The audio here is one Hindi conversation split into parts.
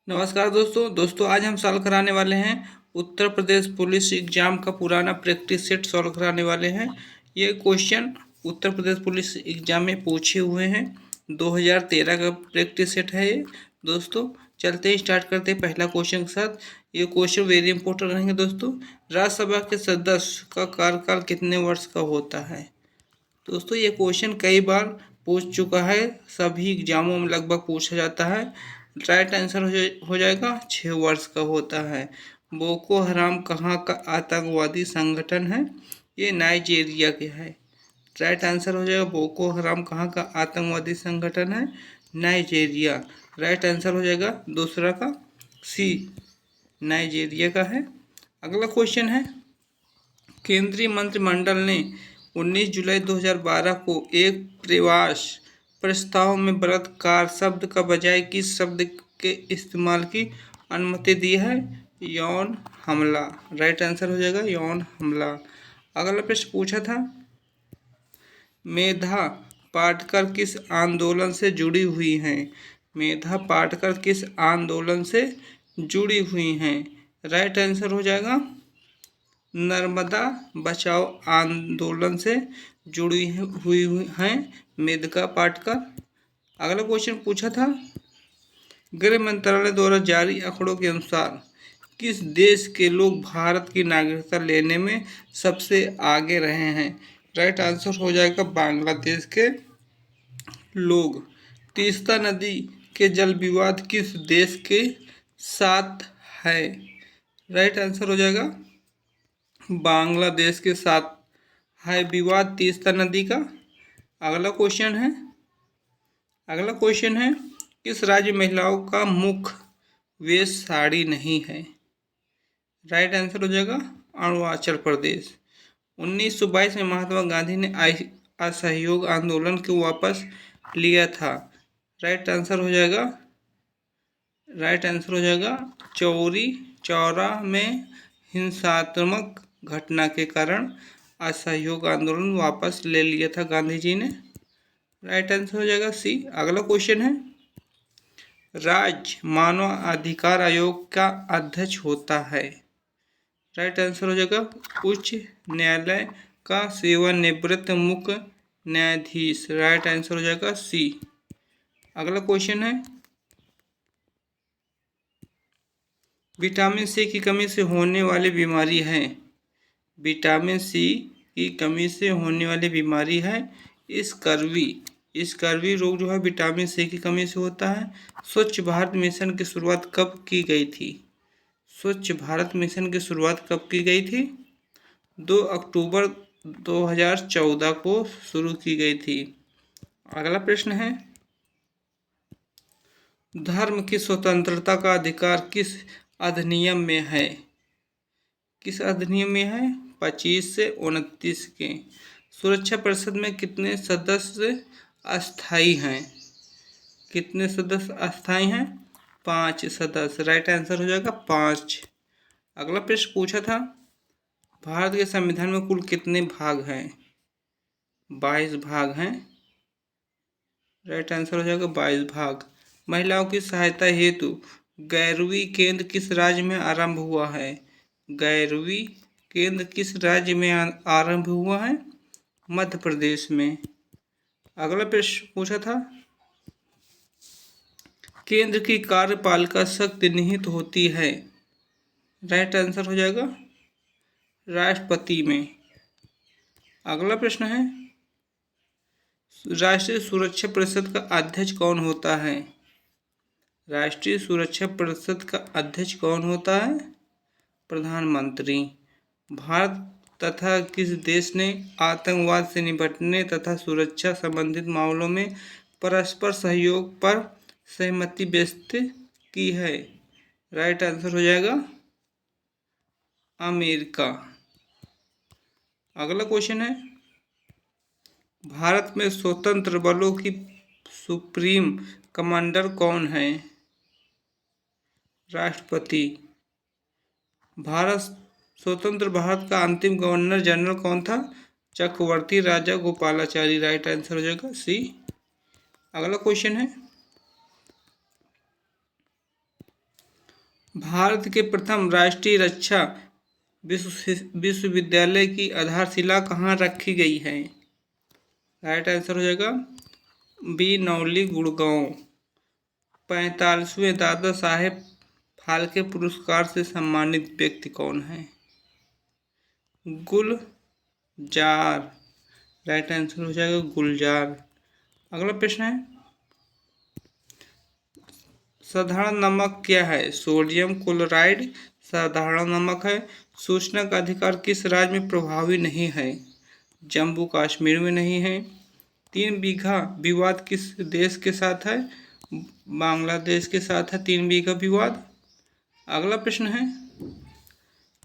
नमस्कार दोस्तों आज हम सॉल्व कराने वाले हैं उत्तर प्रदेश पुलिस एग्जाम का पुराना प्रैक्टिस सेट सॉल्व कराने वाले हैं। ये question Uttar Pradesh police exam में पूछे हुए हैं। 2013 का प्रैक्टिस सेट है ये। दोस्तों चलते ही स्टार्ट करते हैं पहला क्वेश्चन के साथ। ये क्वेश्चन वेरी इंपॉर्टेंट रहेंगे दोस्तों। राज्यसभा के सदस्य का कार्यकाल कितने वर्ष का होता है? दोस्तों ये क्वेश्चन कई बार पूछ चुका है, सभी एग्जामों में लगभग पूछा जाता है। राइट आंसर हो जाएगा 6 वर्ष का होता है। बोको हराम कहाँ का आतंकवादी संगठन है? ये नाइजीरिया के है। राइट आंसर हो जाएगा बोको हराम कहाँ का आतंकवादी संगठन है? नाइजीरिया। राइट आंसर हो जाएगा दूसरा का सी, नाइजीरिया का है। अगला क्वेश्चन है, केंद्रीय मंत्रिमंडल ने 19 जुलाई 2012 को एक प्रवास प्रस्ताव में बलात्कार शब्द का बजाय किस शब्द के इस्तेमाल की अनुमति दी है? यौन हमला। राइट आंसर हो जाएगा यौन हमला। अगला प्रश्न पूछा था, मेधा पाटकर किस आंदोलन से जुड़ी हुई हैं? मेधा पाटकर किस आंदोलन से जुड़ी हुई हैं? राइट आंसर हो जाएगा नर्मदा बचाओ आंदोलन से जुड़ी हुई हैं मेनका पाटकर। अगला क्वेश्चन पूछा था, गृह मंत्रालय द्वारा जारी आंकड़ों के अनुसार किस देश के लोग भारत की नागरिकता लेने में सबसे आगे रहे हैं? राइट आंसर हो जाएगा बांग्लादेश के लोग। तीस्ता नदी के जल विवाद किस देश के साथ है? राइट आंसर हो जाएगा बांग्लादेश के साथ है विवाद तीस्ता नदी का। अगला क्वेश्चन है, किस राज्य महिलाओं का मुख्य वेश साड़ी नहीं है? राइट आंसर हो जाएगा अरुणाचल प्रदेश। 1922 में महात्मा गांधी ने असहयोग आंदोलन को वापस लिया था। राइट आंसर हो जाएगा चौरी चौरा में हिंसात्मक घटना के कारण असहयोग आंदोलन वापस ले लिया था गांधी जी ने। राइट आंसर हो जाएगा सी। अगला क्वेश्चन है, राज्य मानव अधिकार आयोग का अध्यक्ष होता है? राइट आंसर हो जाएगा उच्च न्यायालय का सेवानिवृत्त मुख्य न्यायाधीश। राइट आंसर हो जाएगा सी। अगला क्वेश्चन है, विटामिन सी की कमी से होने वाली बीमारी है? विटामिन सी की कमी से होने वाली बीमारी है स्कर्वी रोग जो है विटामिन सी की कमी से होता है। स्वच्छ भारत मिशन की शुरुआत कब की गई थी? स्वच्छ भारत मिशन की शुरुआत कब की गई थी? 2 अक्टूबर 2014 को शुरू की गई थी। अगला प्रश्न है, धर्म की स्वतंत्रता का अधिकार किस अधिनियम में है? किस अधिनियम में है? 25 से 29 के। सुरक्षा परिषद में कितने सदस्य अस्थायी हैं? कितने सदस्य अस्थायी हैं? 5 सदस्य। राइट आंसर हो जाएगा 5। अगला प्रश्न पूछा था, भारत के संविधान में कुल कितने भाग हैं? 22 भाग हैं। राइट आंसर हो जाएगा 22 भाग। महिलाओं की सहायता हेतु गैरवी केंद्र किस राज्य में आरंभ हुआ है? गैरवी केंद्र किस राज्य में आरंभ हुआ है? मध्य प्रदेश में। अगला प्रश्न पूछा था, केंद्र की कार्यपालिका शक्ति निहित होती है? राइट आंसर हो जाएगा राष्ट्रपति में। अगला प्रश्न है, राष्ट्रीय सुरक्षा परिषद का अध्यक्ष कौन होता है? राष्ट्रीय सुरक्षा परिषद का अध्यक्ष कौन होता है? प्रधानमंत्री। भारत तथा किस देश ने आतंकवाद से निपटने तथा सुरक्षा संबंधित मामलों में परस्पर सहयोग पर सहमति व्यक्त की है? राइट आंसर हो जाएगा अमेरिका। अगला क्वेश्चन है, भारत में स्वतंत्र बलों की सुप्रीम कमांडर कौन है? राष्ट्रपति। स्वतंत्र भारत का अंतिम गवर्नर जनरल कौन था? चक्रवर्ती राजा गोपालाचारी। राइट आंसर हो जाएगा सी। अगला क्वेश्चन है, भारत के प्रथम राष्ट्रीय रक्षा विश्वविद्यालय की आधारशिला कहाँ रखी गई है? राइट आंसर हो जाएगा बी नौली, गुड़गांव। 45वें दादा साहेब फाल्के पुरस्कार से सम्मानित व्यक्ति कौन है? गुलजार। राइट आंसर हो जाएगा गुलजार। अगला प्रश्न है, साधारण नमक क्या है? सोडियम क्लोराइड साधारण नमक है। सूचना का अधिकार किस राज्य में प्रभावी नहीं है? जम्मू कश्मीर में नहीं है। 3 बीघा विवाद किस देश के साथ है? बांग्लादेश के साथ है 3 बीघा विवाद। अगला प्रश्न है,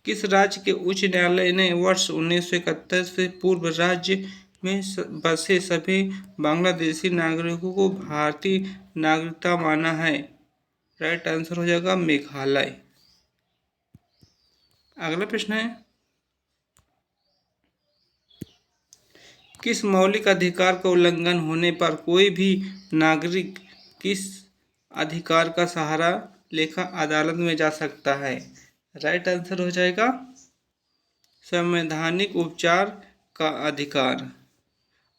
किस राज्य के उच्च न्यायालय ने वर्ष 1971 से पूर्व राज्य में बसे सभी बांग्लादेशी नागरिकों को भारतीय नागरिकता माना है? राइट आंसर हो जाएगा मेघालय। अगला प्रश्न है, किस मौलिक अधिकार का उल्लंघन होने पर कोई भी नागरिक किस अधिकार का सहारा लेकर अदालत में जा सकता है? राइट आंसर हो जाएगा संवैधानिक उपचार का अधिकार।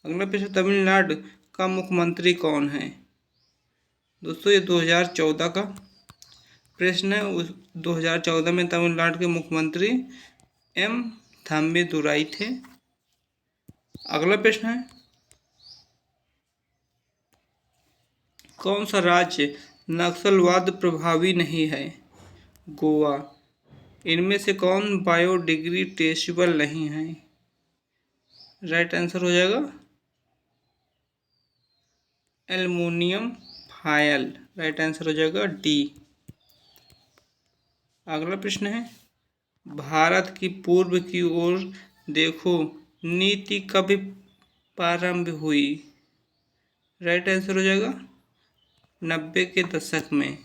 अगला प्रश्न, तमिलनाडु का मुख्यमंत्री कौन है? दोस्तों ये 2014 का प्रश्न है। 2014 में तमिलनाडु के मुख्यमंत्री एम थम्बीदुराई थे। अगला प्रश्न है, कौन सा राज्य नक्सलवाद प्रभावी नहीं है? गोवा। इनमें से कौन बायोडिग्रेडेबल नहीं है? राइट आंसर हो जाएगा एल्युमिनियम फायल। राइट आंसर हो जाएगा डी। अगला प्रश्न है, भारत की पूर्व की ओर देखो नीति कब प्रारंभ हुई? राइट आंसर हो जाएगा 90 के दशक में।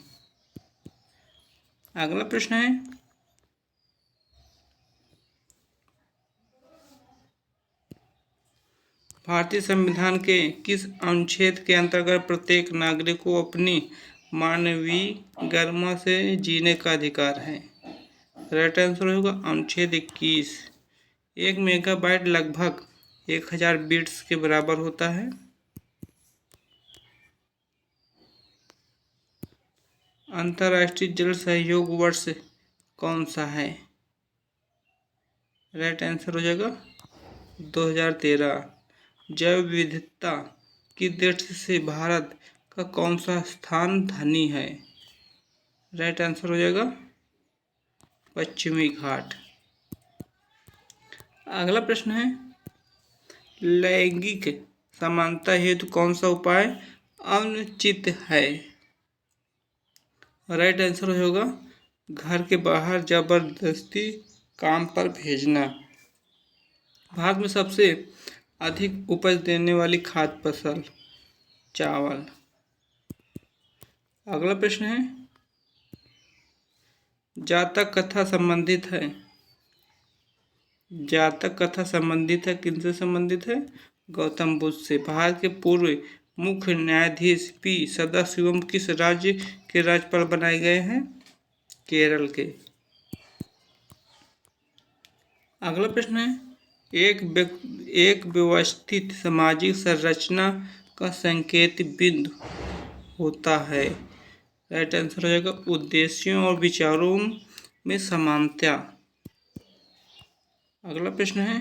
अगला प्रश्न है, भारतीय संविधान के किस अनुच्छेद के अंतर्गत प्रत्येक नागरिक को अपनी मानवीय गरिमा से जीने का अधिकार है? राइट आंसर होगा अनुच्छेद 21। 1 मेगाबाइट लगभग 1000 बिट्स के बराबर होता है। अंतर्राष्ट्रीय जल सहयोग वर्ष कौन सा है? राइट आंसर हो जाएगा 2013। जैव विविधता की दृष्टि से भारत का कौन सा स्थान धनी है? राइट आंसर हो जाएगा पश्चिमी घाट। अगला प्रश्न है, लैंगिक समानता हेतु कौन सा उपाय अनुचित है? राइट आंसर होगा घर के बाहर जबरदस्ती काम पर भेजना। भारत में सबसे अधिक उपज देने वाली खाद्य फसल चावल। अगला प्रश्न है, जातक कथा संबंधित है? जातक कथा संबंधित है किनसे संबंधित है? गौतम बुद्ध से। भारत के पूर्व मुख्य न्यायाधीश पी सदाशिवम किस राज्य के राज्यपाल बनाए गए हैं? केरल के। अगला प्रश्न है, एक व्यवस्थित सामाजिक संरचना का संकेत बिंदु होता है? राइट आंसर हो जाएगा उद्देश्यों और विचारों में समानता। अगला प्रश्न है,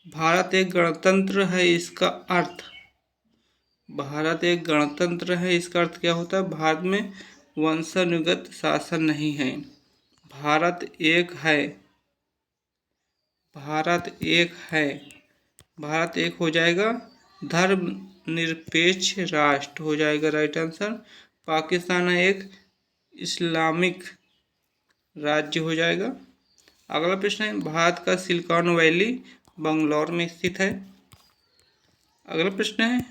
भारत एक गणतंत्र है इसका अर्थ? भारत एक गणतंत्र है इसका अर्थ क्या होता है? भारत में वंशानुगत शासन नहीं है। भारत एक है। भारत एक है। भारत एक हो जाएगा धर्मनिरपेक्ष राष्ट्र हो जाएगा। Right answer. पाकिस्तान एक इस्लामिक राज्य हो जाएगा। अगला प्रश्न है, भारत का सिलिकॉन वैली बंगलौर में स्थित है। अगला प्रश्न है,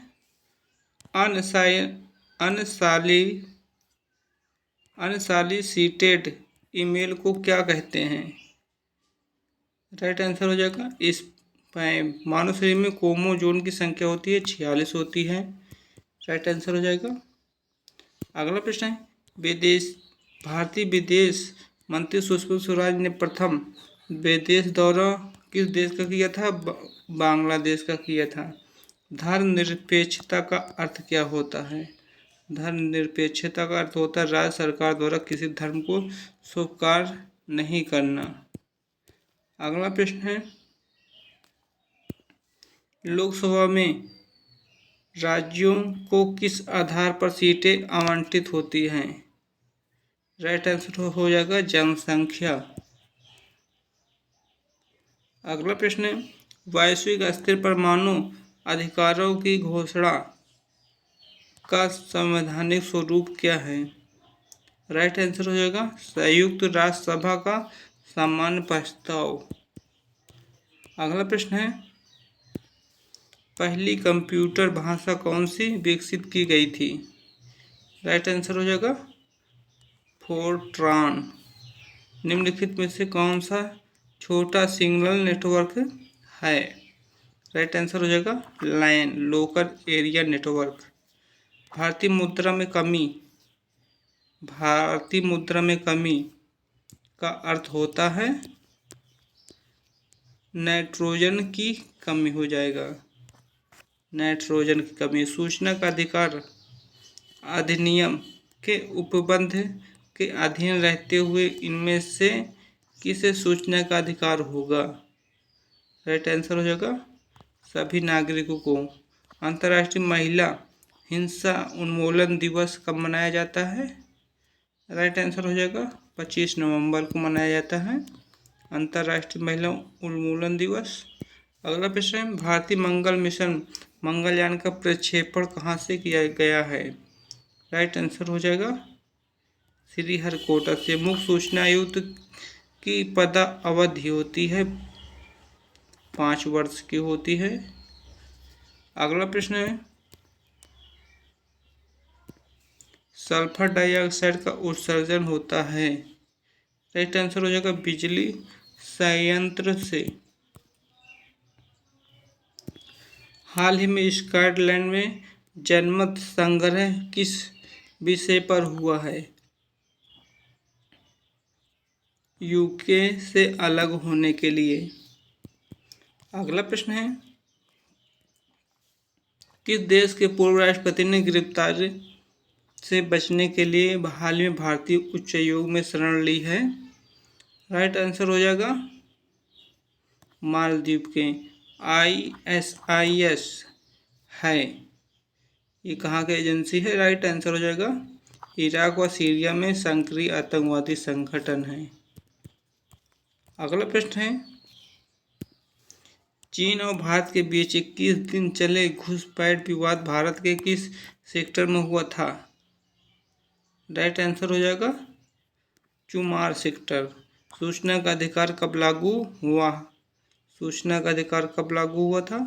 अनसॉलिसिटेड ईमेल को क्या कहते हैं? राइट आंसर हो जाएगा स्पैम। मानव शरीर में क्रोमोसोम की संख्या होती है 46 होती है। राइट आंसर हो जाएगा। अगला प्रश्न है, भारतीय विदेश मंत्री सुषमा स्वराज ने प्रथम विदेश दौरा किस देश का किया था? बांग्लादेश का किया था। धर्मनिरपेक्षता का अर्थ क्या होता है? धर्मनिरपेक्षता का अर्थ होता है राज्य सरकार द्वारा किसी धर्म को स्वीकार नहीं करना। अगला प्रश्न है, लोकसभा में राज्यों को किस आधार पर सीटें आवंटित होती हैं? राइट आंसर हो जाएगा जनसंख्या। अगला प्रश्न है, वैश्विक स्तर परमाणु अधिकारों की घोषणा का संवैधानिक स्वरूप क्या है? राइट आंसर हो जाएगा संयुक्त राष्ट्र सभा का सामान्य प्रस्ताव। अगला प्रश्न है, पहली कंप्यूटर भाषा कौन सी विकसित की गई थी? राइट आंसर हो जाएगा फोर्ट्रान। निम्नलिखित में से कौन सा छोटा सिग्नल नेटवर्क है? राइट आंसर हो जाएगा लैन, लोकल एरिया नेटवर्क। भारतीय मुद्रा में कमी का अर्थ होता है नाइट्रोजन की कमी हो जाएगा, नाइट्रोजन की कमी। सूचना का अधिकार अधिनियम के उपबंध के अधीन रहते हुए इनमें से किसे सूचना का अधिकार होगा? राइट आंसर हो जाएगा सभी नागरिकों को। अंतर्राष्ट्रीय महिला हिंसा उन्मूलन दिवस कब मनाया जाता है? राइट आंसर हो जाएगा 25 नवंबर को मनाया जाता है अंतर्राष्ट्रीय महिला उन्मूलन दिवस। अगला प्रश्न है, भारतीय मंगल मिशन मंगलयान का प्रक्षेपण कहाँ से किया गया है? राइट आंसर हो जाएगा श्रीहरिकोटा से। मुख्य सूचना आयुक्त की पद अवधि होती है 5 वर्ष की होती है। अगला प्रश्न है, सल्फर डाइऑक्साइड का उत्सर्जन होता है? राइट आंसर हो जाएगा बिजली संयंत्र से। हाल ही में स्कॉटलैंड में जनमत संग्रह किस विषय पर हुआ है? यूके से अलग होने के लिए। अगला प्रश्न है, किस देश के पूर्व राष्ट्रपति ने गिरफ्तारी से बचने के लिए हाल में भारतीय उच्चायोग में शरण ली है? राइट आंसर हो जाएगा मालदीव के। ISIS है, ये कहाँ की एजेंसी है? राइट आंसर हो जाएगा इराक व सीरिया में सक्रिय आतंकवादी संगठन है। अगला प्रश्न है, चीन और भारत के बीच 21 दिन चले घुसपैठ विवाद भारत के किस सेक्टर में हुआ था? राइट आंसर हो जाएगा चुमार सेक्टर। सूचना का अधिकार कब लागू हुआ? सूचना का अधिकार कब लागू हुआ था?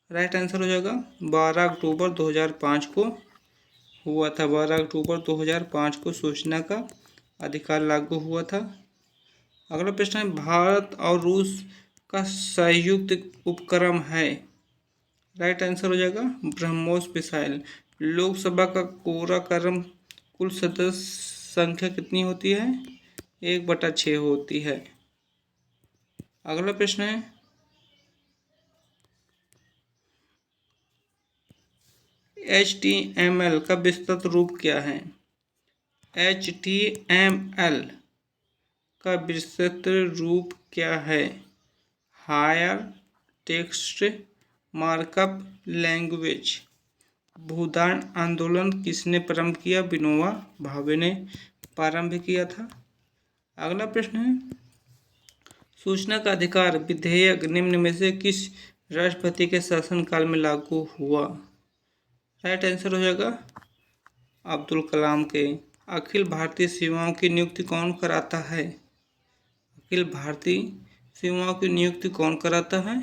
राइट आंसर हो जाएगा 12 अक्टूबर 2005 को हुआ था। 12 अक्टूबर 2005 को सूचना का अधिकार लागू हुआ था। अगला प्रश्न है, भारत और रूस का संयुक्त उपक्रम है? राइट आंसर हो जाएगा ब्रह्मोस मिसाइल। लोकसभा का कोराकरम कुल सदस्य संख्या कितनी होती है? 1/6 होती है। अगला प्रश्न है, HTML का विस्तृत रूप क्या है? HTML का विस्तृत रूप क्या है? Hyper text markup language. Bhoodan आंदोलन किसने प्रारंभ किया? विनोबा भावे ने प्रारंभ किया था। अगला प्रश्न है, सूचना का अधिकार विधेयक निम्न में से किस राष्ट्रपति के शासनकाल में लागू हुआ? राइट आंसर हो जाएगा अब्दुल कलाम के। अखिल भारतीय सीमाओं की नियुक्ति कौन कराता है? अखिल भारतीय सीमाओं की नियुक्ति कौन कराता है?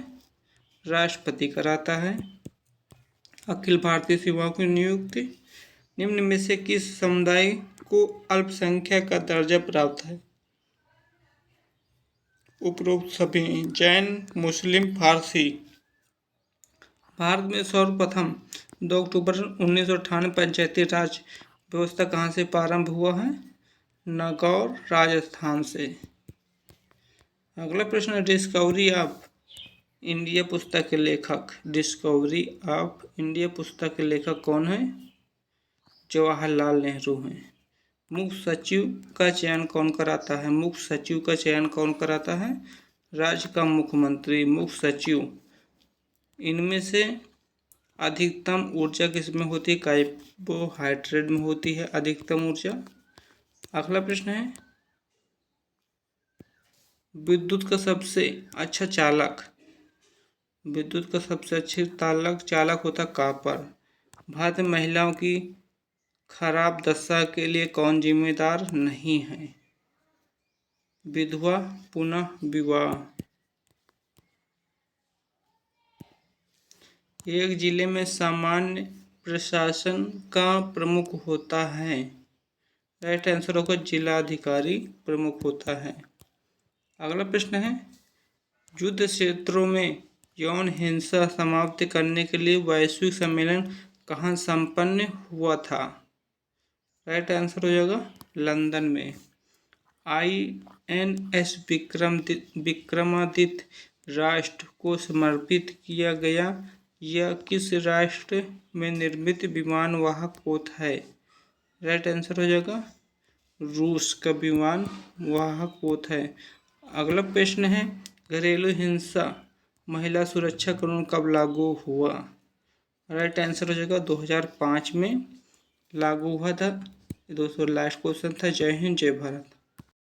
राष्ट्रपति कराता है अखिल भारतीय सीमाओं की नियुक्ति। निम्न में से किस समुदाय को अल्पसंख्यक का दर्जा प्राप्त है? उपरोक्त सभी जैन, मुस्लिम, फारसी। भारत में सर्वप्रथम 2 अक्टूबर 1998 पंचायती राज व्यवस्था कहाँ से प्रारंभ हुआ है? नागौर, राजस्थान से। अगला प्रश्न है, डिस्कवरी ऑफ इंडिया पुस्तक के लेखक। डिस्कवरी ऑफ इंडिया पुस्तक के लेखक कौन है? जवाहरलाल नेहरू हैं। मुख्य सचिव का चयन कौन कराता है? मुख्य सचिव का चयन कौन कराता है? राज्य का मुख्यमंत्री। मुख्य सचिव। इनमें से अधिकतम ऊर्जा किसमें होती है? कार्बोहाइड्रेट में होती है अधिकतम ऊर्जा। अगला प्रश्न है, विद्युत का सबसे अच्छा चालक। विद्युत का सबसे अच्छे चालक होता कॉपर। भारत में महिलाओं की खराब दशा के लिए कौन जिम्मेदार नहीं है? विधवा पुनः विवाह। एक जिले में सामान्य प्रशासन का प्रमुख होता है। राइट आंसर होगा जिलाधिकारी प्रमुख होता है। अगला प्रश्न है, युद्ध क्षेत्रों में यौन हिंसा समाप्त करने के लिए वैश्विक सम्मेलन कहाँ संपन्न हुआ था? राइट आंसर हो जाएगा लंदन में। INS विक्रमादित्य राष्ट्र को समर्पित किया गया यह किस राष्ट्र में निर्मित विमान वाहक पोत है? राइट आंसर हो जाएगा रूस का विमान वाहक पोत है। अगला प्रश्न है, घरेलू हिंसा महिला सुरक्षा कानून कब लागू हुआ? राइट आंसर हो जाएगा 2005 में लागू हुआ था। दोस्तों लास्ट क्वेश्चन था। जय हिंद, जय भारत।